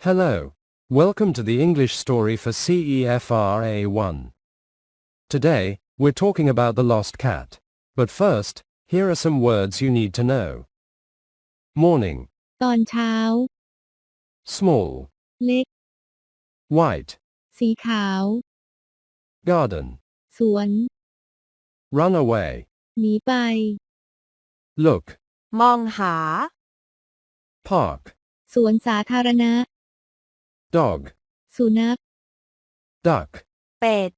Hello. Welcome to the English story for CEFR A1. Today, we're talking about the lost cat. But first, here are some words you need to know. Morning. ตอนเช้า Small. เล็ก White. สีขาว Garden. สวน Run away. หนีไป Look. มองหา Park. สวนสาธารณะ Dog. สุนัข Duck. เป็ด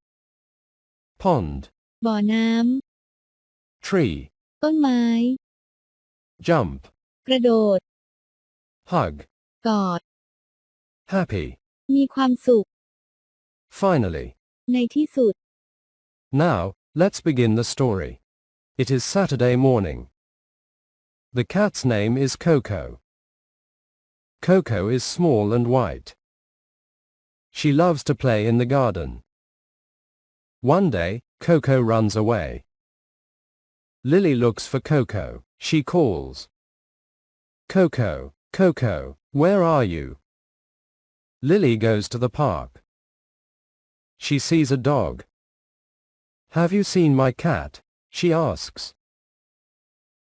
บ่อ Pond. น้ำ Tree. ต้นไม้ Jump. กระโดด Hug. กอด Happy. มีความสุข Finally. ในที่สุด Now, let's begin the story. It is Saturday morning. The cat's name is Coco. Coco is small and white. She loves to play in the garden. One day, Coco runs away. Lily looks for Coco. She calls. Coco, Coco, where are you? Lily goes to the park. She sees a dog. Have you seen my cat? She asks.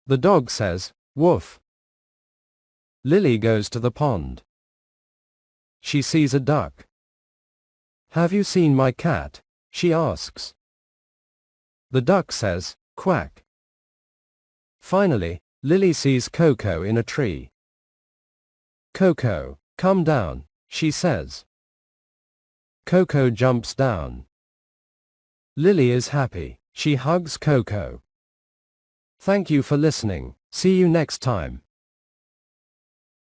The dog says, woof. Lily goes to the pond. She sees a duck. Have you seen my cat? She asks. The duck says, quack. Finally, Lily sees Coco in a tree. Coco, come down, she says. Coco jumps down. Lily is happy. She hugs Coco. Thank you for listening. See you next time.